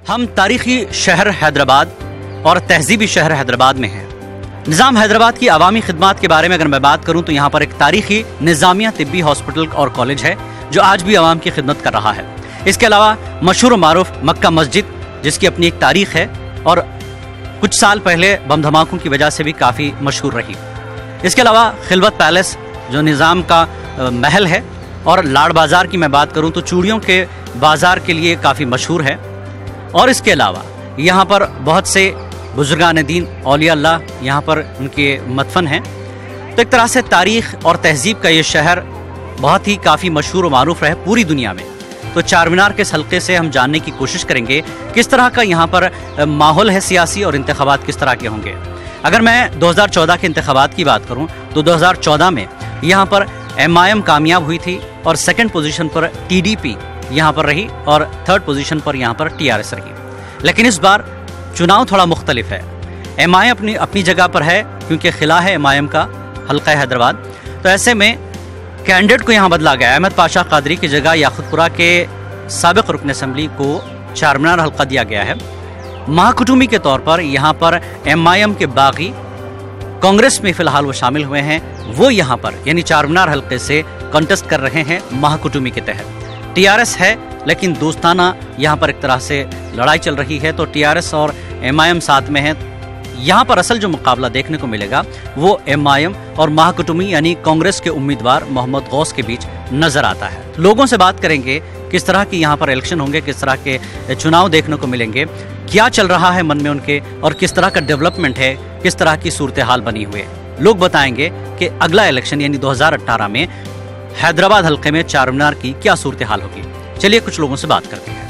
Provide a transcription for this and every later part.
हम तारीखी शहर हैदराबाद और तहजीबी शहर हैदराबाद में हैं। निज़ाम हैदराबाद की अवामी खिदमात के बारे में अगर मैं बात करूं तो यहाँ पर एक तारीखी निज़ामिया तिब्बी हॉस्पिटल और कॉलेज है जो आज भी आवाम की खिदमत कर रहा है। इसके अलावा मशहूर मारूफ मक्का मस्जिद जिसकी अपनी एक तारीख है और कुछ साल पहले बम धमाकों की वजह से भी काफ़ी मशहूर रही। इसके अलावा खिलवत पैलेस जो निज़ाम का महल है, और लाड़ बाज़ार की मैं बात करूं तो चूड़ियों के बाज़ार के लिए काफ़ी मशहूर है। और इसके अलावा यहाँ पर बहुत से बुजुर्गान दीन औलिया अल्लाह यहाँ पर उनके मदफन हैं। तो एक तरह से तारीख़ और तहजीब का ये शहर बहुत ही काफ़ी मशहूर और मारूफ है पूरी दुनिया में। तो चार मीनार के इस हल्के से हम जानने की कोशिश करेंगे किस तरह का यहाँ पर माहौल है सियासी और इंतखाबात किस तरह के होंगे। अगर मैं 2014 के इंतखाबात की बात करूँ तो 2014 में यहाँ पर MIM कामयाब हुई थी और सेकंड पोजीशन पर TDP यहाँ पर रही और थर्ड पोजीशन पर यहाँ पर TRS रही। लेकिन इस बार चुनाव थोड़ा मुख्तलिफ है। MIM अपनी जगह पर है क्योंकि खिला है MIM का हल्का हैदराबाद। तो ऐसे में कैंडिडेट को यहाँ बदला गया। अहमद पाशा कादरी की जगह याकुतपुरा के साबिक रुकन असम्बली को चार मीनार हल्का दिया गया है। महाकुटुमी के तौर पर यहाँ पर MIM के बागी कांग्रेस में फिलहाल वो शामिल हुए हैं, वो यहाँ पर यानी चार मीनार हल्के से कंटेस्ट कर रहे हैं महाकुटुमी के तहत। TRS है लेकिन दोस्ताना यहाँ पर एक तरह से लड़ाई चल रही है। तो TRS और MIM साथ में है। यहाँ पर असल जो मुकाबला देखने को मिलेगा वो MIM और महाकुटुमी यानी कांग्रेस के उम्मीदवार मोहम्मद गौस के बीच नजर आता है। लोगों से बात करेंगे किस तरह की यहाँ पर इलेक्शन होंगे, किस तरह के चुनाव देखने को मिलेंगे, क्या चल रहा है मन में उनके और किस तरह का डेवलपमेंट है, किस तरह की सूरत हाल बनी हुई है। लोग बताएंगे कि अगला इलेक्शन यानी 2018 में हैदराबाद हल्के में चार मीनार की क्या सूरत हाल होगी। चलिए कुछ लोगों से बात करते हैं।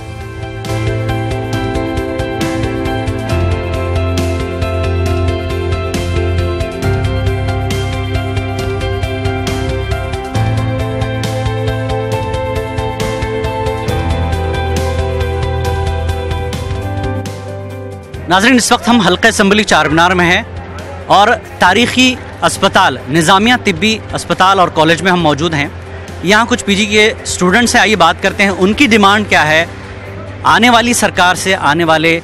नाज़रीन, इस वक्त हम हल्का असम्बली चार मीनार में हैं और तारीखी अस्पताल निज़ामिया तिब्बी अस्पताल और कॉलेज में हम मौजूद हैं। यहाँ कुछ PG के स्टूडेंट्स हैं, आइए बात करते हैं उनकी डिमांड क्या है आने वाली सरकार से, आने वाले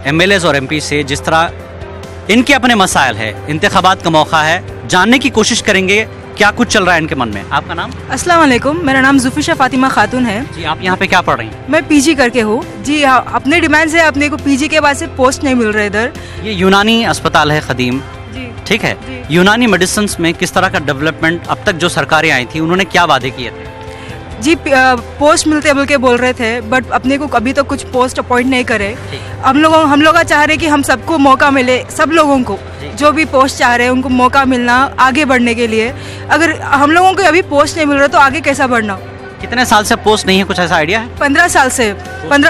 MLAs और MP से। जिस तरह इनके अपने मसाइल है, इंतखाबात का मौका है, जानने की कोशिश करेंगे क्या कुछ चल रहा है इनके मन में। आपका नाम? अस्सलाम वालेकुम, मेरा नाम जुफिशा फातिमा खातून है जी। आप यहाँ पे क्या पढ़ रही हैं? मैं PG करके हूँ जी। अपने डिमांड से अपने को PG के बाद से पोस्ट नहीं मिल रहा इधर। ये यूनानी अस्पताल है कदीम जी, ठीक है। यूनानी मेडिसिन में किस तरह का डेवलपमेंट अब तक जो सरकारें आई थी उन्होंने क्या वादे किए थे? जी पोस्ट मिलते बोल के बोल रहे थे बट अपने को अभी तो कुछ पोस्ट अपॉइंट नहीं करे। हम लोग चाह रहे कि हम सबको मौका मिले, सब लोगों को जो भी पोस्ट चाह रहे हैं उनको मौका मिलना आगे बढ़ने के लिए। अगर हम लोगों को अभी पोस्ट नहीं मिल रहा तो आगे कैसा बढ़ना। कितने साल से पोस्ट नहीं है, कुछ ऐसा आइडिया है? 15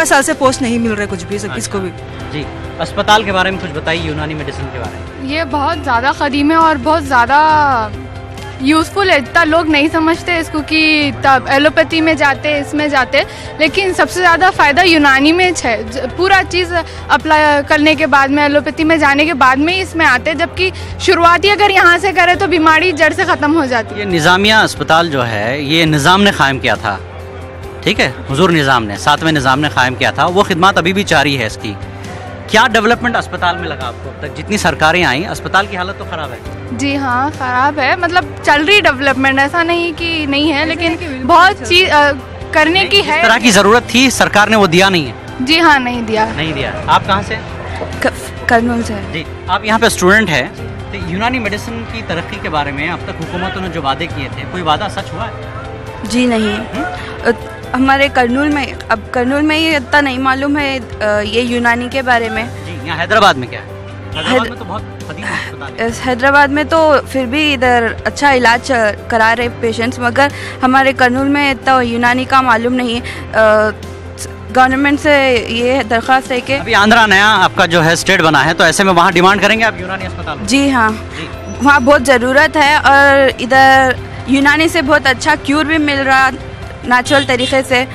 साल से पोस्ट नहीं मिल रहा है कुछ भी किसको भी। जी, अस्पताल के बारे में कुछ बताइए, यूनानी मेडिसिन के बारे में। ये बहुत ज़्यादा कदीम है और बहुत ज़्यादा यूज़फुल है। इतना लोग नहीं समझते इसको कि तब एलोपैथी में जाते, इसमें जाते, लेकिन सबसे ज़्यादा फ़ायदा यूनानी में है। पूरा चीज़ अप्लाई करने के बाद में, एलोपैथी में जाने के बाद में इसमें आते, जबकि शुरुआती अगर यहाँ से करें तो बीमारी जड़ से ख़त्म हो जाती है। ये निज़ामिया अस्पताल जो है ये निज़ाम ने क़ायम किया था, ठीक है, हुजूर निज़ाम ने, 7वें निज़ाम ने क़ायम किया था। वो खिदमत अभी भी जारी है इसकी। क्या डेवलपमेंट अस्पताल में लगा आपको अब तक? जितनी सरकारें आई, अस्पताल की हालत तो ख़राब है। जी हाँ, ख़राब है, मतलब चल रही डेवलपमेंट, ऐसा नहीं कि नहीं है, लेकिन बहुत चीज़ करने की है। इस तरह की ज़रूरत थी, सरकार ने वो दिया नहीं है। जी हाँ, नहीं दिया। आप कहाँ से? कर्नूल से। जी, आप यहाँ पे स्टूडेंट हैं। तो यूनानी मेडिसिन की तरक्की के बारे में अब तक हुकूमतों ने जो वादे किए थे, कोई वादा सच हुआ है? जी नहीं। हमारे कर्नूल में ये इतना नहीं मालूम है ये यूनानी के बारे में। जी, यहाँ हैदराबाद में क्या है? हैदराबाद में तो बहुत कदीम अस्पताल है। हैदराबाद में तो फिर भी इधर अच्छा इलाज करा रहे पेशेंट्स, मगर हमारे कर्नूल में इतना यूनानी का मालूम नहीं है। गवर्नमेंट से ये दरख्वास्त है कि अभी आंध्रा नया आपका जो है स्टेट बना है, तो ऐसे में वहाँ डिमांड करेंगे आप यूनानी अस्पताल? जी हाँ, वहाँ बहुत ज़रूरत है और इधर यूनानी से बहुत अच्छा क्यूर भी मिल रहा नेचुरल तरीके से।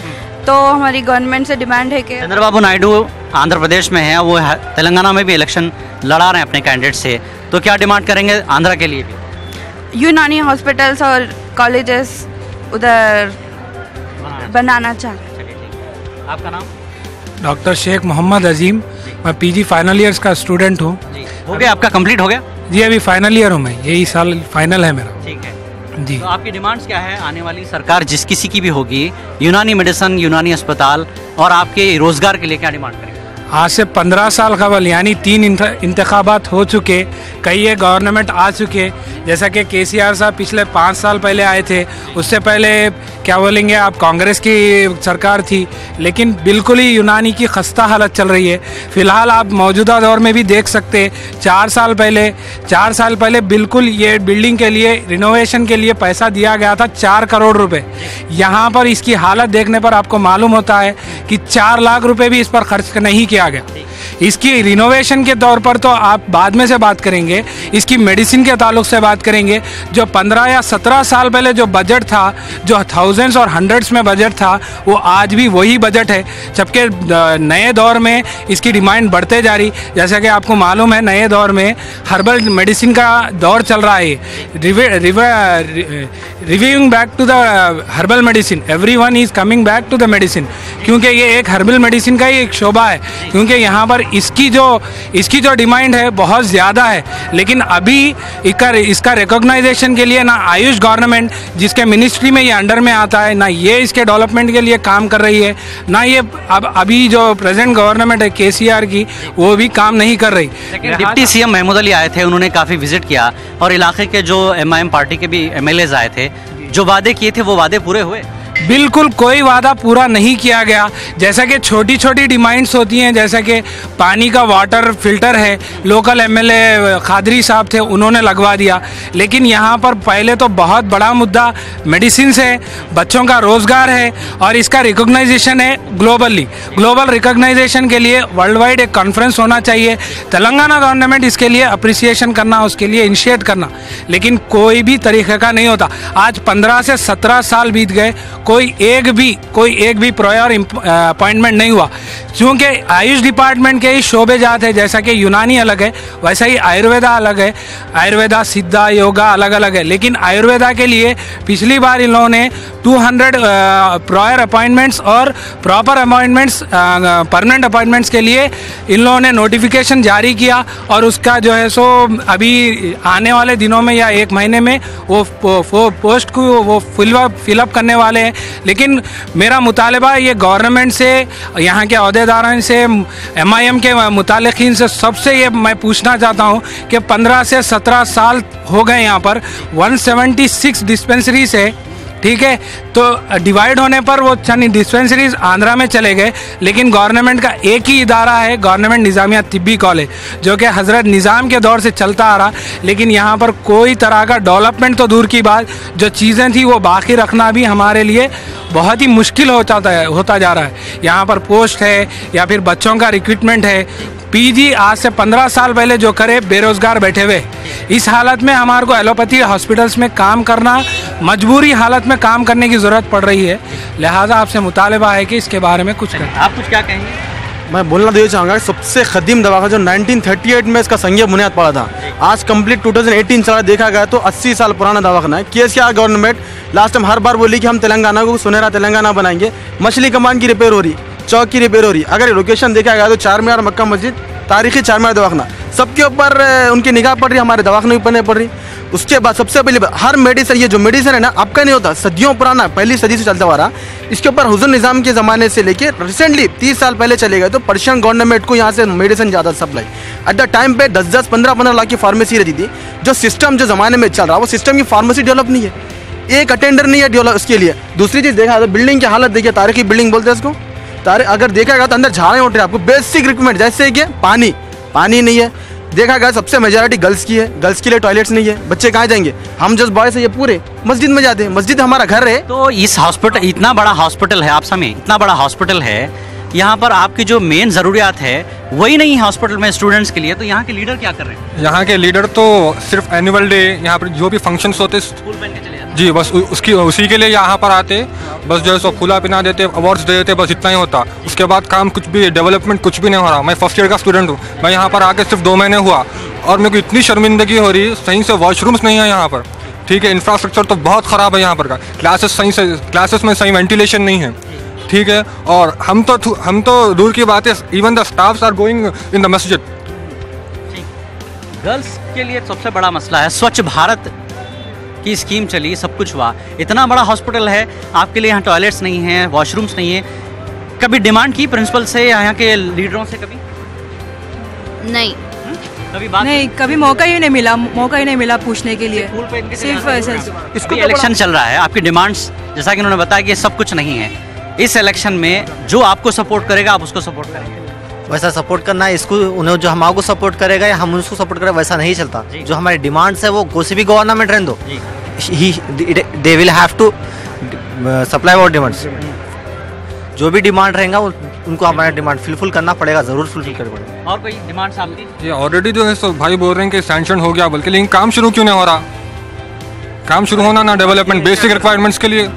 तो हमारी गवर्नमेंट से डिमांड है कि चंद्रबाबू नायडू आंध्र प्रदेश में है, वो तेलंगाना में भी इलेक्शन लड़ा रहे हैं अपने कैंडिडेट से, तो क्या डिमांड करेंगे आंध्रा के लिए भी? यूनानी हॉस्पिटल्स और कॉलेजेस उधर बनाना चाहिए। आपका नाम? डॉक्टर शेख मोहम्मद अजीम, मैं पीजी फाइनल ईयर्स का स्टूडेंट हूँ। हो गया आपका, कंप्लीट हो गया? जी अभी फाइनल ईयर हूँ मैं, यही साल फाइनल है मेरा। ठीक है जी। तो आपकी डिमांड्स क्या है? आने वाली सरकार जिस किसी की भी होगी, यूनानी मेडिसिन, यूनानी अस्पताल और आपके रोजगार के लिए क्या डिमांड करेंगे? आज से 15 साल कबल यानी 3 इंतखाबात हो चुके, कई ये गवर्नमेंट आ चुके, जैसा कि केसीआर साहब पिछले 5 साल पहले आए थे, उससे पहले क्या बोलेंगे आप, कांग्रेस की सरकार थी, लेकिन बिल्कुल ही यूनानी की खस्ता हालत चल रही है। फिलहाल आप मौजूदा दौर में भी देख सकते, 4 साल पहले बिल्कुल ये बिल्डिंग के लिए रिनोवेशन के लिए पैसा दिया गया था 4 करोड़ रुपए। यहाँ पर इसकी हालत देखने पर आपको मालूम होता है कि 4 लाख रुपए भी इस पर खर्च नहीं किया गया। इसकी रिनोवेशन के तौर पर तो आप बाद में से बात करेंगे, इसकी मेडिसिन के ताल्लुक से बात करेंगे। जो 15 या 17 साल पहले जो बजट था, जो थाउजेंड्स और हंड्रेड्स में बजट था, वो आज भी वही बजट है, जबकि नए दौर में इसकी डिमांड बढ़ते जा रही। जैसा कि आपको मालूम है, नए दौर में हर्बल मेडिसिन का दौर चल रहा है। Reviewing back to the herbal medicine, everyone is coming back to the medicine, क्योंकि ये एक हर्बल मेडिसिन का ही एक शोबा है, क्योंकि यहाँ पर इसकी जो डिमांड है बहुत ज़्यादा है। लेकिन अभी इसका रिकॉग्नाइजेशन के लिए ना आयुष गवर्नमेंट, जिसके मिनिस्ट्री में ये अंडर में आता है, ना ये इसके डेवलपमेंट के लिए काम कर रही है, ना ये अभी जो प्रेजेंट गवर्नमेंट है केसीआर की, वो भी काम नहीं कर रही। लेकिन डिप्टी सीएम महमूद अली आए थे, उन्होंने काफ़ी विजिट किया और इलाके के जो एमआईएम पार्टी के भी एमएलएज आए थे, जो वादे किए थे वो वादे पूरे हुए? बिल्कुल कोई वादा पूरा नहीं किया गया। जैसा कि छोटी छोटी डिमांड्स होती हैं, जैसा कि पानी का वाटर फिल्टर है, लोकल एमएलए खादरी साहब थे, उन्होंने लगवा दिया। लेकिन यहाँ पर पहले तो बहुत बड़ा मुद्दा मेडिसिन है, बच्चों का रोज़गार है और इसका रिकॉग्नाइजेशन है ग्लोबल रिकॉग्नाइजेशन के लिए वर्ल्ड वाइड एक कॉन्फ्रेंस होना चाहिए। तेलंगाना गवर्नमेंट इसके लिए अप्रिसिएशन करना, उसके लिए इनिशिएट करना, लेकिन कोई भी तरीके का नहीं होता। आज 15 से 17 साल बीत गए, कोई एक भी प्रायर अपॉइंटमेंट नहीं हुआ, क्योंकि आयुष डिपार्टमेंट के ही शोबे जात है। जैसा कि यूनानी अलग है, वैसा ही आयुर्वेदा अलग है, आयुर्वेदा, सिद्धा, योगा अलग अलग है। लेकिन आयुर्वेदा के लिए पिछली बार इन लोगों ने 200 प्रायर अपॉइंटमेंट्स और प्रॉपर अपॉइंटमेंट्स, परमानेंट अपॉइंटमेंट्स के लिए इन लोगों ने नोटिफिकेशन जारी किया और उसका जो है सो अभी आने वाले दिनों में या 1 महीने में वो पोस्ट को वो फिलअप करने वाले हैं। लेकिन मेरा मुतालबा ये गवर्नमेंट से, यहाँ के अहदेदारों से, एमआईएम के मुतालिकीन से, सबसे ये मैं पूछना चाहता हूँ कि 15 से 17 साल हो गए, यहाँ पर 176 डिस्पेंसरीज है, ठीक है, तो डिवाइड होने पर वो चंद डिस्पेंसरीज आंध्रा में चले गए। लेकिन गवर्नमेंट का एक ही इदारा है, गवर्नमेंट निज़ामिया तिब्बी कॉलेज, जो कि हज़रत निज़ाम के दौर से चलता आ रहा। लेकिन यहाँ पर कोई तरह का डेवलपमेंट तो दूर की बात, जो चीज़ें थी वो बाकी रखना भी हमारे लिए बहुत ही मुश्किल होता जा रहा है। यहाँ पर पोस्ट है या फिर बच्चों का रिक्रूटमेंट है। पीजी आज से 15 साल पहले जो करे, बेरोज़गार बैठे हुए, इस हालत में हमारे को एलोपैथी हॉस्पिटल्स में काम करना, मजबूरी हालत में काम करने की ज़रूरत पड़ रही है। लिहाजा आपसे मुतालबा है कि इसके बारे में कुछ करें। आप कुछ क्या कहेंगे? मैं बोलना तो ये चाहूँगा, सबसे कदीम दवाखाना जो 1938 में इसका संज्ञा बुनियाद पड़ा था, आज कंप्लीट 2018 चला देखा गया तो 80 साल पुराना दवाखाना है। केसीआर गवर्नमेंट लास्ट टाइम हर बार बोली कि हम तेलंगाना को सुनहरा तेलंगाना बनाएंगे। मछली कमान की रिपेयर हो रही, चौक की रिपेयर हो रही। अगर लोकेशन देखा गया तो चारमीनार, मक्का मस्जिद, तारीखी चारमीनार दवाखाना, सबके ऊपर उनकी निगाह पड़ रही, हमारे दवाखाने ऊपर नहीं पड़ रही। उसके बाद सबसे पहले हर मेडिसिन, ये जो मेडिसिन है ना, आपका नहीं होता, सदियों पुराना, पहली सदी से चलता हुआ रहा। इसके ऊपर हुजूर निज़ाम के ज़माने से लेके रिसेंटली 30 साल पहले चले गए तो पर्शियन गवर्नमेंट को यहाँ से मेडिसिन ज़्यादा सप्लाई। एट द टाइम पे 10-10, 15-15 लाख की फार्मेसी रहती थी। जो सिस्टम जो ज़माने में चल रहा, वो सिस्टम की फार्मेसी डेवलप नहीं है, एक अटेंडर नहीं है डेवलप उसके लिए। दूसरी चीज़ देखा तो बिल्डिंग की हालत देखिए, तारीखी बिल्डिंग बोलते हैं इसको। अगर देखा गया तो अंदर झाड़ें उठ रहे हैं, आपको बेसिक रिक्वायरमेंट जैसे कि पानी नहीं है। देखा गया सबसे मेजॉरिटी गर्ल्स की है, गर्ल्स के लिए टॉयलेट्स नहीं है, बच्चे कहाँ जाएंगे? हम जस्ट बॉयज है, ये पूरे मस्जिद में जाते हैं, मस्जिद हमारा घर है। तो इस हॉस्पिटल, इतना बड़ा हॉस्पिटल है, आप समय इतना बड़ा हॉस्पिटल है, यहाँ पर आपकी जो मेन ज़रूरियात है वही नहीं है हॉस्पिटल में स्टूडेंट्स के लिए, तो यहाँ के लीडर क्या कर रहे हैं? यहाँ के लीडर तो सिर्फ एनुअल डे, यहाँ पर जो भी फंक्शंस होते स्कूल पहन के चले जाते जी, बस उसी के लिए यहाँ पर आते, बस जो है सो फूला पिना देते, अवार्ड्स दे देते, बस इतना ही होता। उसके बाद काम कुछ भी, डेवलपमेंट कुछ भी नहीं हो रहा। मैं फर्स्ट ईयर का स्टूडेंट हूँ, मैं यहाँ पर आके सिर्फ 2 महीने हुआ और मेरे को इतनी शर्मिंदगी हो रही, सही से वॉशरूम्स नहीं है यहाँ पर, ठीक है, इंफ्रास्ट्रक्चर तो बहुत ख़राब है यहाँ पर का, क्लासेस में सही वेंटिलेशन नहीं है, ठीक है। और हम तो दूर की बात है, even the staffs are going in the मस्जिद। गर्ल्स के लिए सबसे बड़ा मसला है, स्वच्छ भारत की स्कीम चली, सब कुछ हुआ, इतना बड़ा हॉस्पिटल है, आपके लिए यहाँ टॉयलेट्स नहीं हैं, वॉशरूम्स नहीं है, कभी डिमांड की प्रिंसिपल से या यहाँ के लीडरों से? कभी नहीं, कभी बात नहीं, कभी मौका ही नहीं मिला पूछने के लिए। सिर्फ इसको इलेक्शन चल रहा है, आपकी डिमांड्स जैसा कि उन्होंने बताया कि सब कुछ नहीं है, इस इलेक्शन में जो आपको सपोर्ट करेगा आप उसको सपोर्ट करेंगे? वैसा सपोर्ट करना है इसको, उन्हें जो हम आपको सपोर्ट करेगा या हम उसको सपोर्ट करेगा वैसा नहीं चलता। जो हमारी डिमांड्स है वो कोई भी गवर्नमेंट रहने दो, they will have to supply our demands. जो भी डिमांड रहेगा उनको हमारा डिमांड फुलफिल करना पड़ेगा, जरूर फुलफिल करना पड़ेगा। और कोई डिमांड्स आपकी? ये ऑलरेडी जो है सो भाई बोल रहे हैं कि सैंक्शन हो गया, बल्कि लेकिन काम शुरू क्यों नहीं हो रहा? काम शुरू होना ना, डेवलपमेंट बेसिक रिक्वायरमेंट्स के लिए।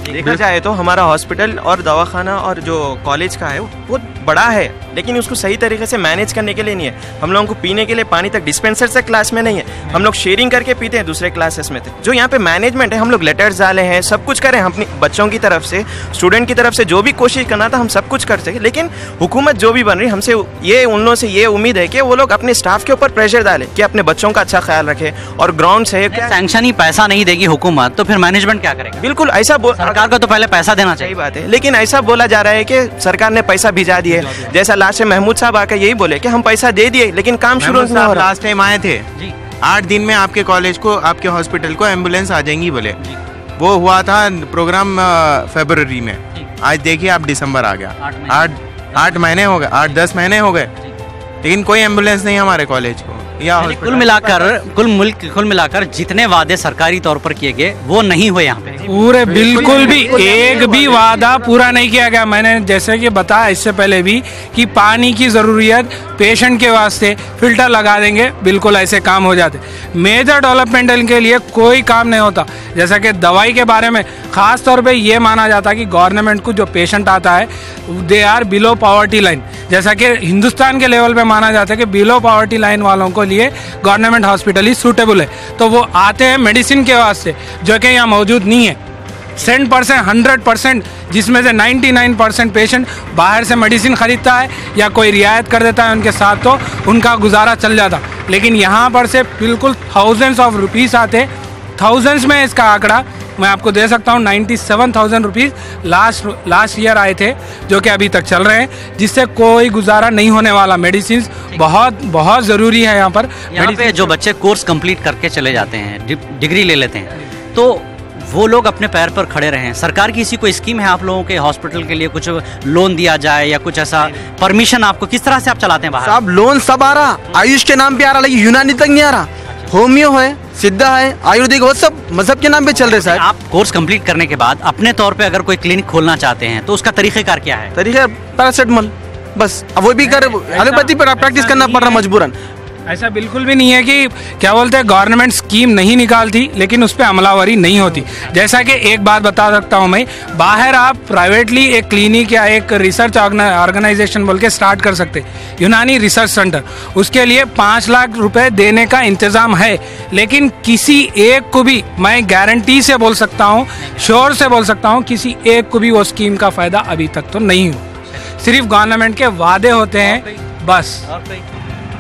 देखा जाए तो हमारा हॉस्पिटल और दवाखाना और जो कॉलेज का है वो बड़ा है, लेकिन उसको सही तरीके से मैनेज करने के लिए नहीं है। हम लोगों को पीने के लिए पानी तक डिस्पेंसर से क्लास में नहीं है, हम लोग शेयरिंग करके पीते हैं दूसरे क्लासेस में थे। जो यहाँ पे मैनेजमेंट है, हम लोग लेटर्स डाले हैं, सब कुछ करें अपनी बच्चों की तरफ से, स्टूडेंट की तरफ से जो भी कोशिश करना था हम सब कुछ कर सके। लेकिन हुकूमत जो भी बन रही, हमसे ये उन लोगों से ये उम्मीद है कि वो लोग अपने स्टाफ के ऊपर प्रेशर डाले कि अपने बच्चों का अच्छा ख्याल रखे। और ग्राउंड से सैंक्शन ही पैसा नहीं देगी हुकूमत तो फिर मैनेजमेंट क्या करेगा? बिल्कुल ऐसा सरकार को तो पहले पैसा देना चाहिए। सही बात है, लेकिन ऐसा बोला जा रहा है कि सरकार ने पैसा भिजा दिए। जैसा लास्ट में महमूद साहब आकर यही बोले कि हम पैसा दे दिए लेकिन काम शुरू नहीं हो रहा। लास्ट टाइम आए थे, 8 दिन में आपके कॉलेज को, आपके हॉस्पिटल को एम्बुलेंस आ जाएंगी बोले। वो हुआ था प्रोग्राम फरवरी में, आज देखिए आप दिसंबर आ गया, 8 महीने हो गए, 8-10 महीने हो गए, लेकिन कोई एम्बुलेंस नहीं हमारे कॉलेज को या कुल मिलाकर जितने वादे सरकारी तौर पर किए गए वो नहीं हुए यहाँ पे पूरे, बिल्कुल भी एक भी वादा पूरा नहीं किया गया। मैंने जैसे कि बताया इससे पहले भी कि पानी की ज़रूरियत पेशेंट के वास्ते फिल्टर लगा देंगे, बिल्कुल ऐसे काम हो जाते। मेजर डेवलपमेंटल के लिए कोई काम नहीं होता। जैसा कि दवाई के बारे में ख़ास तौर पे ये माना जाता है कि गवर्नमेंट को जो पेशेंट आता है they are below poverty line, जैसा कि हिंदुस्तान के लेवल पे माना जाता है कि बिलो पॉवर्टी लाइन वालों को लिए गवर्नमेंट हॉस्पिटल ही सूटेबल है। तो वो आते हैं मेडिसिन के वास्ते जो कि यहाँ मौजूद नहीं है। 100%, जिसमें से 99% पेशेंट बाहर से मेडिसिन खरीदता है या कोई रियायत कर देता है उनके साथ, तो उनका गुजारा चल जाता। लेकिन यहाँ पर से बिल्कुल थाउजेंड्स ऑफ रुपीस आते, थाउजेंड्स में इसका आंकड़ा मैं आपको दे सकता हूँ। 97,000 रुपीज़ लास्ट ईयर आए थे जो कि अभी तक चल रहे हैं, जिससे कोई गुजारा नहीं होने वाला। मेडिसिन बहुत ज़रूरी है यहाँ पे जो बच्चे कोर्स कंप्लीट करके चले जाते हैं, डिग्री ले लेते हैं, तो वो लोग अपने पैर पर खड़े रहें। सरकार की इसी कोई स्कीम है आप लोगों के हॉस्पिटल के लिए, कुछ लोन दिया जाए या कुछ ऐसा परमिशन आपको, किस तरह से आप चलाते हैं बाहर? सब लोन सब आ रहा, आयुष के नाम पे आ रहा, लेकिन यूनानी तक नहीं आ रहा। होम्यो है, सिद्धा है, आयुर्वेदिक, वो सब मजहब के नाम पे चल रहे साहब। आप कोर्स कंप्लीट करने के बाद अपने तौर पे अगर कोई क्लिनिक खोलना चाहते हैं तो उसका तरीक़ेकार क्या है? तरीका पैरासिटामोल बस, अब वो भी कर एलोपैथी पर प्रैक्टिस करना पड़ रहा मजबूरन। ऐसा बिल्कुल भी नहीं है कि क्या बोलते हैं गवर्नमेंट स्कीम नहीं निकालती लेकिन उस पर अमलावरी नहीं होती। जैसा कि एक बात बता सकता हूँ मैं, बाहर आप प्राइवेटली एक क्लिनिक या एक रिसर्च ऑर्गेनाइजेशन बोल के स्टार्ट कर सकते, यूनानी रिसर्च सेंटर। उसके लिए 5 लाख रुपए देने का इंतज़ाम है, लेकिन किसी एक को भी, मैं गारंटी से बोल सकता हूँ, श्योर से बोल सकता हूँ, किसी एक को भी वो स्कीम का फ़ायदा अभी तक तो नहीं हुआ। सिर्फ गवर्नमेंट के वादे होते हैं बस।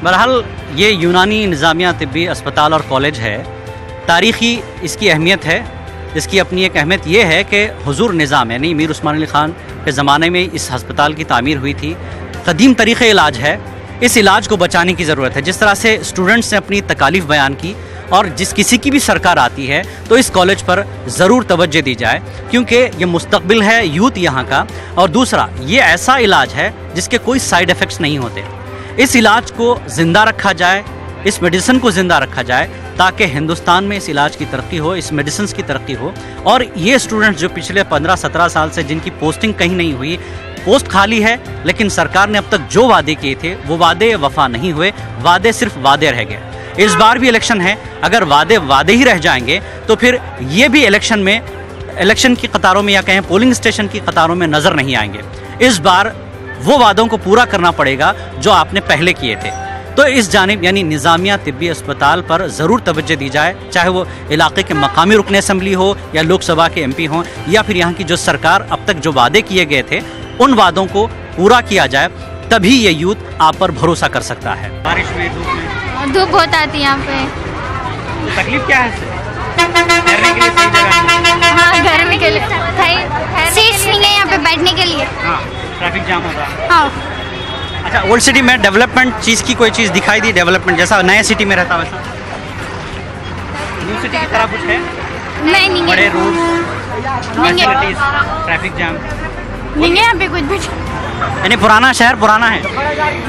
बहरहाल ये यूनानी निज़ामिया तिब्बी अस्पताल और कॉलेज है, तारीख़ी इसकी अहमियत है। इसकी अपनी एक अहमियत ये है कि हुजूर निज़ाम यानी मीर उस्मान अली ख़ान के ज़माने में इस अस्पताल की तामीर हुई थी। क़दीम तरीक़े इलाज है, इस इलाज को बचाने की ज़रूरत है। जिस तरह से स्टूडेंट्स ने अपनी तकालीफ बयान की, और जिस किसी की भी सरकार आती है तो इस कॉलेज पर ज़रूर तवज्जो दी जाए, क्योंकि ये मुस्तकबिल है यूथ यहाँ का। और दूसरा, ये ऐसा इलाज है जिसके कोई साइड इफ़ेक्ट्स नहीं होते। इस इलाज को ज़िंदा रखा जाए, इस मेडिसिन को ज़िंदा रखा जाए, ताकि हिंदुस्तान में इस इलाज की तरक्की हो, इस मेडिसिन की तरक्की हो। और ये स्टूडेंट्स जो पिछले 15-17 साल से जिनकी पोस्टिंग कहीं नहीं हुई, पोस्ट खाली है, लेकिन सरकार ने अब तक जो वादे किए थे वो वादे वफा नहीं हुए, वादे सिर्फ वादे रह गए। इस बार भी इलेक्शन है, अगर वादे ही रह जाएंगे तो फिर ये भी इलेक्शन की कतारों में या कहें पोलिंग स्टेशन की कतारों में नज़र नहीं आएंगे। इस बार वो वादों को पूरा करना पड़ेगा जो आपने पहले किए थे। तो इस जानिब यानी निज़ामिया तिब्बी अस्पताल पर ज़रूर तवज्जो दी जाए, चाहे वो इलाके के मकामी रुकन असम्बली हो या लोकसभा के MP हों या फिर यहाँ की जो सरकार अब तक जो वादे किए गए थे उन वादों को पूरा किया जाए, तभी ये यूथ आप पर भरोसा कर सकता है। बारिश में धूप बहुत आती है यहाँ पे, तो तकलीफ क्या है? ठहरने के लिए सही जगह? हाँ, गर्मी के लिए सीट्स नहीं है यहाँ पे बैठने के लिए। हाँ, ट्रैफिक जाम होता है। हाँ। अच्छा, ओल्ड सिटी में डेवलपमेंट चीज़ की कोई चीज़ दिखाई दी? डेवलपमेंट जैसा नया सिटी में रहता वैसा न्यू सिटी की तरह कुछ है? नहीं बड़े रोड, नहीं है, ट्रैफिक जाम नहीं है यहाँ पे कुछ भी। यानी पुराना शहर पुराना है।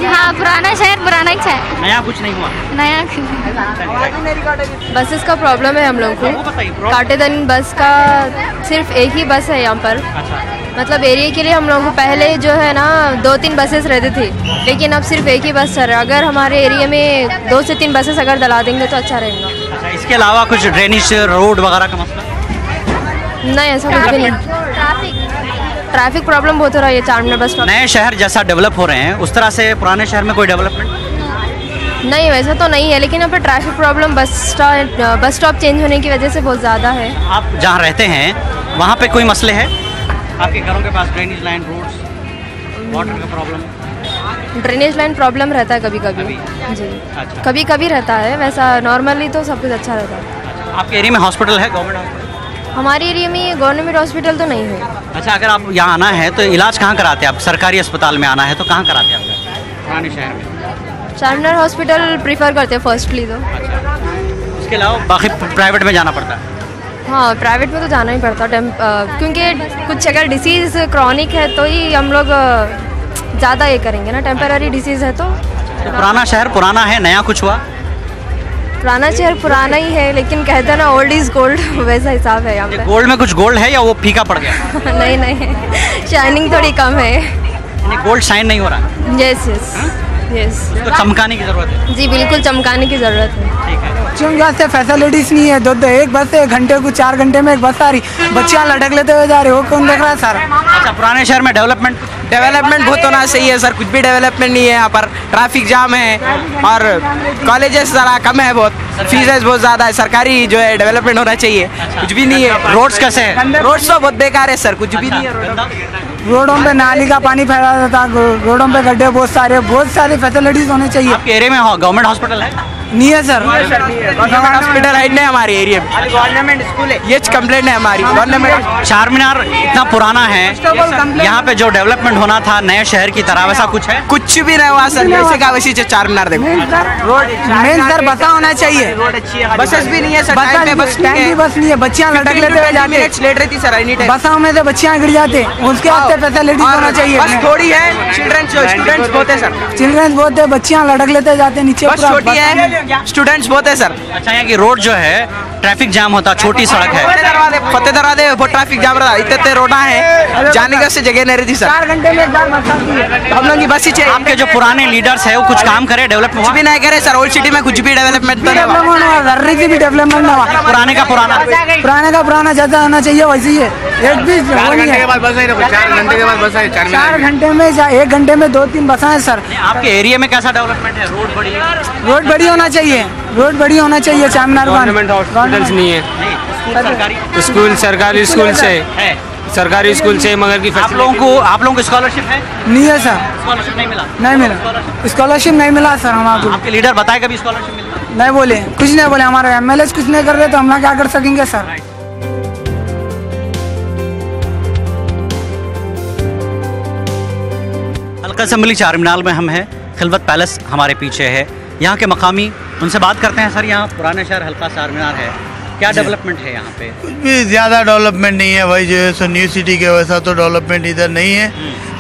हाँ, पुराना शहर पुराना ही है, नया कुछ नहीं हुआ। नया बसेस का प्रॉब्लम है हम लोग को। काटेदन बस का सिर्फ एक ही बस है यहाँ पर। मतलब एरिया के लिए हम लोगों को पहले जो है ना 2-3 बसेस रहते थे, लेकिन अब सिर्फ एक ही बस चल रहा है। अगर हमारे एरिया में 2 से 3 बसेस अगर डला देंगे तो अच्छा रहेगा। अच्छा, इसके अलावा कुछ ड्रेनेज रोड वगैरह का मसला? नहीं, ऐसा कुछ भी नहीं। ट्रैफिक प्रॉब्लम बहुत हो रहा है ये चारमीनार बस स्टॉप। नए शहर जैसा डेवलप हो रहे हैं उस तरह से पुराने शहर में कोई डेवलपमेंट नहीं, वैसा तो नहीं है, लेकिन यहाँ पर traffic problem bus stop change होने की वजह से बहुत ज़्यादा है। आप जहाँ रहते हैं वहाँ पे कोई मसले है आपके घरों के पास? ड्रेनेज लाइन, रोड्स, वाटर का प्रॉब्लम? ड्रेनेज लाइन प्रॉब्लम रहता है कभी कभी जी। अच्छा। कभी कभी रहता है, वैसा नॉर्मली तो सब कुछ अच्छा रहता है। आपके एरिया में हॉस्पिटल है, गवर्नमेंट हॉस्पिटल? हमारे एरिया में गवर्नमेंट हॉस्पिटल तो नहीं है। अच्छा, अगर आप यहाँ आना है तो इलाज कहाँ कराते हैं आप? सरकारी अस्पताल में आना है तो कहाँ कराते हैं आप पुराने शहर में? चारमीनार हॉस्पिटल प्रीफर करते हैं फर्स्टली तो। इसके अलावा बाकी प्राइवेट में जाना पड़ता है? हाँ, प्राइवेट में तो जाना ही पड़ता है क्योंकि कुछ अगर डिसीज़ क्रॉनिक है तो ही हम लोग ज़्यादा ये करेंगे ना। टेम्पररी डिसीज़ है तो पुराना शहर पुराना है, नया कुछ हुआ? पुराना शहर पुराना ही है, लेकिन कहते हैं ना ओल्ड इज गोल्ड, वैसा हिसाब है यहाँ पे। गोल्ड में कुछ गोल्ड है या वो फीका पड़ गया? नहीं, शाइनिंग थोड़ी कम है। गोल्ड शाइन नहीं हो रहा? यस, तो चमकाने की जरूरत है। जी बिल्कुल, चमकाने की जरूरत है। ठीक है। यहाँ से फैसिलिटीज नहीं है, दो एक बस है, घंटे को 4 घंटे में एक बस आ रही, बच्चियाँ लटक लेते हुए जा रहे, वो कौन देख रहा है सर? अच्छा, पुराने शहर में डेवलपमेंट बहुत होना चाहिए सर, कुछ भी डेवलपमेंट नहीं है यहाँ पर। ट्रैफिक जाम है और कॉलेजेस ज़रा कम है, बहुत फीसेस बहुत ज़्यादा है। सरकारी जो है डेवलपमेंट होना चाहिए, कुछ भी नहीं है। रोड्स कैसे है? रोड्स तो बहुत बेकार है सर, कुछ भी नहीं है। रोडों पे नाली का पानी फैला रहता, रोडों पे गड्ढे बहुत सारी फैसिलिटीज होने चाहिए। आपके एरिया में गवर्नमेंट हॉस्पिटल है? नहीं है सर, गवर्नमेंट हॉस्पिटल है नहीं हमारे एरिया में, गवर्नमेंट स्कूल है। ये कंप्लेंट है हमारी गवर्नमेंट। चारमीनार इतना पुराना है, यहाँ पे जो डेवलपमेंट होना था नए शहर की तरह, वैसा कुछ है? कुछ भी नहीं हुआ सर, वैसे का वैसी चारमीनार देखो। मेन सर बसा होना चाहिए, बसेस भी नहीं है सर, बस नहीं है, बच्चियाँ लटक लेते हुए जाते, लेट रही थी सर एनी टाइम। बसाओं में से बच्चियाँ गिर जाते, उसके वास्ते फैसिलिटीज होना चाहिए। बस थोड़ी है, स्टूडेंट्स बहुत है सर, चिल्ड्रंस बहुत है, बच्चियाँ लटक लेते जाते नीचे। बस छोटी है, स्टूडेंट्स बहुत है सर। अच्छा, यहाँ की रोड जो है ट्रैफिक जाम होता, छोटी सड़क है। फतेह दरवाजे बहुत ट्रैफिक जाम रहा, इतने रोडा है, जाने का से जगह नहीं रहती सर। 4 घंटे में एक बार बस आती है। हम लोग की बस ही चाहिए। आपके जो पुराने लीडर्स है वो कुछ काम करे, डेवलपमेंट? कुछ भी नहीं करे सर, ओल्ड सिटी में कुछ भी डेवलपमेंट तो नहीं डेवलपमेंट ना हुआ। पुराने का पुराना जैसा होना चाहिए वैसे ही है। एक भी 4 घंटे के बाद बस आई, 4 घंटे के बाद बस आई। 4 घंटे में 1 घंटे में 2-3 बसें हैं सर। आपके एरिया में कैसा डेवलपमेंट है? रोड बड़ी होना चाहिए, रोड बड़ी होना चाहिए। चारमीनार गवर्नमेंट हॉस्पिटल्स नहीं है, स्कूल सरकारी स्कूल से है, सरकारी स्कूल से, मगर की आप लोगों को स्कॉलरशिप है? नहीं है सर, स्कॉलरशिप नहीं मिला? स्कॉलरशिप नहीं मिला सर हमारे। आपके लीडर बताए कभी स्कॉलरशिप मिला? नहीं बोले, कुछ नहीं बोले। हमारे MLA कुछ नहीं कर रहे तो हम क्या कर सकेंगे सर? हल्का असेंबली चारमीनार में हम हैं, खिलवत पैलेस हमारे पीछे है। यहाँ के मकामी, उनसे बात करते हैं। सर, यहाँ पुराने शहर हल्का चारमीनार है, क्या डेवलपमेंट है यहाँ पे? भी ज़्यादा डेवलपमेंट नहीं है भाई, जो है सो न्यू सिटी के वैसा तो डेवलपमेंट इधर नहीं है।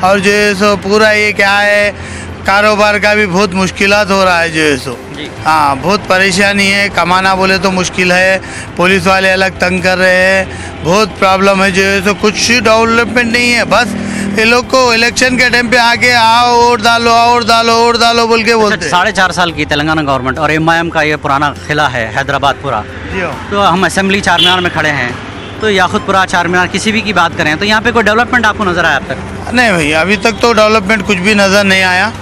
और जो है सो पूरा ये क्या है, कारोबार का भी बहुत मुश्किलात हो रहा है जो है सो। हाँ, बहुत परेशानी है, कमाना बोले तो मुश्किल है, पुलिस वाले अलग तंग कर रहे हैं, बहुत प्रॉब्लम है जो है सो। कुछ डेवलपमेंट नहीं है, बस ये लोग को इलेक्शन के टाइम पे आके आओ वोट डालो बोल के बोलते हैं। 4.5 साल की तेलंगाना गवर्नमेंट और MIM का ये पुराना किला है हैदराबाद पूरा, तो हम असेंबली चारमीनार में खड़े हैं। तो याकुतपुरा, चार मीनार, किसी भी की बात करें तो यहाँ पे कोई डेवलपमेंट आपको नजर आया अब तक? नहीं भाई, अभी तक तो डेवलपमेंट कुछ भी नज़र नहीं आया।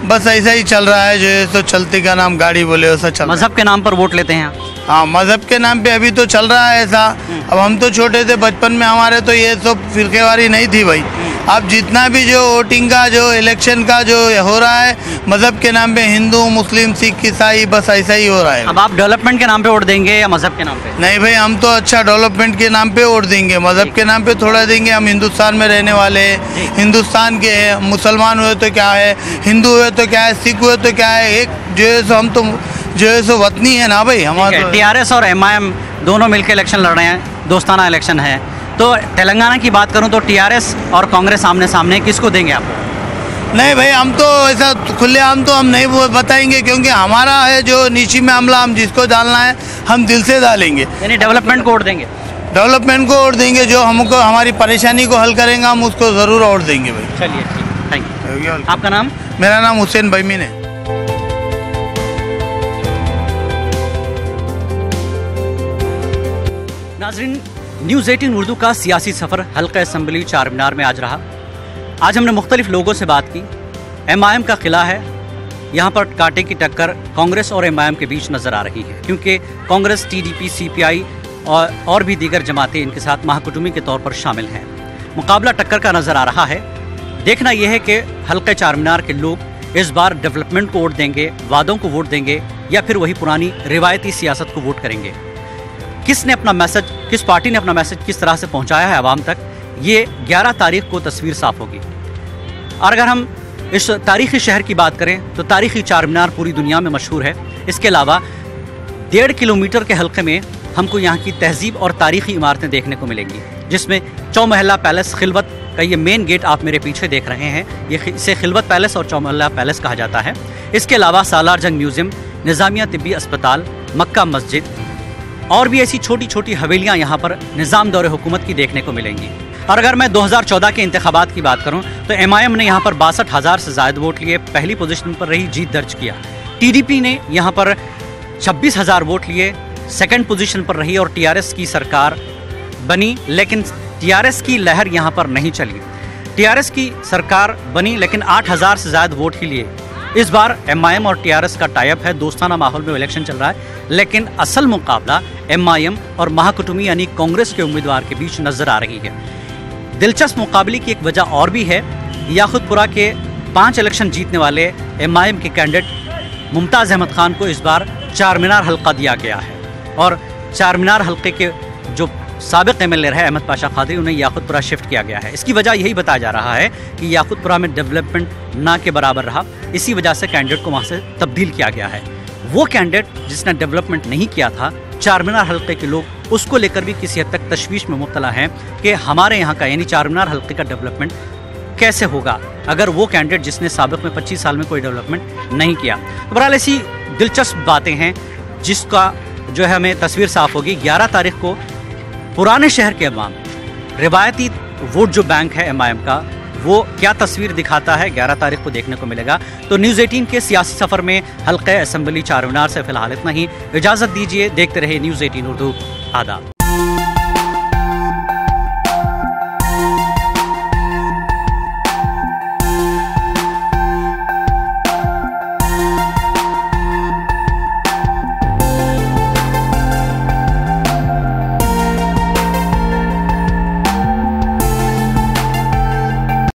बस ऐसा ही चल रहा है, जो है सो चलती का नाम गाड़ी बोले वैसा चल रहा है। मजहब के नाम पर वोट लेते हैं? हाँ, मजहब के नाम पे अभी तो चल रहा है ऐसा। अब हम तो छोटे थे, बचपन में हमारे तो ये सब फिरकेवारी नहीं थी भाई। अब जितना भी जो वोटिंग का, जो इलेक्शन का जो हो रहा है, मजहब के नाम पे हिंदू, मुस्लिम, सिख, ईसाई, बस ऐसा ही हो रहा है। अब आप डेवलपमेंट के नाम पे वोट देंगे या मजहब के नाम पे? नहीं भाई, हम तो अच्छा डेवलपमेंट के नाम पे वोट देंगे, मजहब के नाम पे थोड़ा देंगे। हम हिंदुस्तान में रहने वाले हैं, हिंदुस्तान के हैं। मुसलमान हुए तो क्या है, हिंदू हुए तो क्या है, सिख हुए तो क्या है, एक जो है सो हम तो जो है सो वतनी है ना भाई हमारे। टीआरएस और एमआईएम दोनों मिलकर इलेक्शन लड़ रहे हैं, दोस्ताना इलेक्शन है। तो तेलंगाना की बात करूं तो टीआरएस और कांग्रेस आमने सामने, किसको देंगे आप? नहीं भाई, हम तो ऐसा खुलेआम तो हम नहीं बताएंगे, क्योंकि हमारा है जो नीची में अमला, हम जिसको डालना है हम दिल से डालेंगे। यानी डेवलपमेंट को वोट देंगे? डेवलपमेंट को वोट देंगे, जो हमको हमारी परेशानी को हल करेंगे हम उसको ज़रूर वोट देंगे भाई। चलिए ठीक, थैंक यू। आपका नाम? मेरा नाम हुसैन बैमीन है। नाजरीन, न्यूज़ 18 उर्दू का सियासी सफ़र हल्का असम्बली चार मीनार में आज रहा। आज हमने मुख्तलिफ लोगों से बात की। एमआईएम का किला है, यहाँ पर कांटे की टक्कर कांग्रेस और एमआईएम के बीच नज़र आ रही है, क्योंकि कांग्रेस, टीडीपी, सीपीआई और भी दीगर जमातें इनके साथ महाकुटुंबी के तौर पर शामिल हैं। मुकाबला टक्कर का नज़र आ रहा है। देखना यह है कि हल्के चार मीनार के लोग इस बार डेवलपमेंट को वोट देंगे, वादों को वोट देंगे, या फिर वही पुरानी रिवायती सियासत को वोट करेंगे। किसने अपना मैसेज, किस पार्टी ने अपना मैसेज किस तरह से पहुंचाया है आवाम तक, ये 11 तारीख को तस्वीर साफ होगी। और अगर हम इस तारीखी शहर की बात करें तो तारीखी चार मीनार पूरी दुनिया में मशहूर है। इसके अलावा 1.5 किलोमीटर के हल्के में हमको यहाँ की तहजीब और तारीखी इमारतें देखने को मिलेंगी, जिसमें चौमहला पैलेस, खिलवत का ये मेन गेट आप मेरे पीछे देख रहे हैं, इसे खिलवत पैलेस और चौमहला पैलेस कहा जाता है। इसके अलावा सालार जंग म्यूजियम, निज़ामिया तिब्बी अस्पताल, मक्का मस्जिद और भी ऐसी छोटी छोटी हवेलियाँ यहाँ पर निज़ाम दौरे हुकूमत की देखने को मिलेंगी। और अगर मैं 2014 के इंतखाबात की बात करूँ तो एमआईएम ने यहाँ पर 62,000 से ज़्यादा वोट लिए, पहली पोजीशन पर रही, जीत दर्ज किया। टीडीपी ने यहाँ पर 26,000 वोट लिए, सेकंड पोजीशन पर रही और टीआरएस की सरकार बनी, लेकिन टीआरएस की लहर यहाँ पर नहीं चली। टीआरएस की सरकार बनी लेकिन 8,000 से ज़्यादा वोट के लिए। इस बार एमआईएम और टीआरएस का टाइप है, दोस्ताना माहौल में इलेक्शन चल रहा है, लेकिन असल मुकाबला एमआईएम और महाकुटुंबी यानी कांग्रेस के उम्मीदवार के बीच नजर आ रही है। दिलचस्प मुकाबले की एक वजह और भी है। याकुतपुरा के 5 इलेक्शन जीतने वाले एमआईएम के कैंडिडेट मुमताज़ अहमद खान को इस बार चार मीनार हल्का दिया गया है, और चार मीनार हल्के के जो साबिक एमएलए रहे अहमद पाशा खादरी, उन्हें याकुतपुरा शिफ्ट किया गया है। इसकी वजह यही बताया जा रहा है कि याकुतपुरा में डेवलपमेंट ना के बराबर रहा, इसी वजह से कैंडिडेट को वहाँ से तब्दील किया गया है। वो कैंडिडेट जिसने डेवलपमेंट नहीं किया था, चार मीनार हल्के के लोग उसको लेकर भी किसी हद तक तशवीश में मुब्तला हैं कि हमारे यहाँ का यानी चार मीनार हल्के का डेवलपमेंट कैसे होगा अगर वो कैंडिडेट जिसने साबिक में 25 साल में कोई डेवलपमेंट नहीं किया। तो बहरहाल ऐसी दिलचस्प बातें हैं जिसका जो है हमें तस्वीर साफ होगी। 11 तारीख को पुराने शहर के अवाम, रिवायती वोट जो बैंक है एमआईएम का, वो क्या तस्वीर दिखाता है 11 तारीख को देखने को मिलेगा। तो न्यूज़ 18 के सियासी सफ़र में हल्के असम्बली चार मीनार से फिलहाल इतना ही। इजाज़त दीजिए, देखते रहे न्यूज़ 18 उर्दू। आदाब।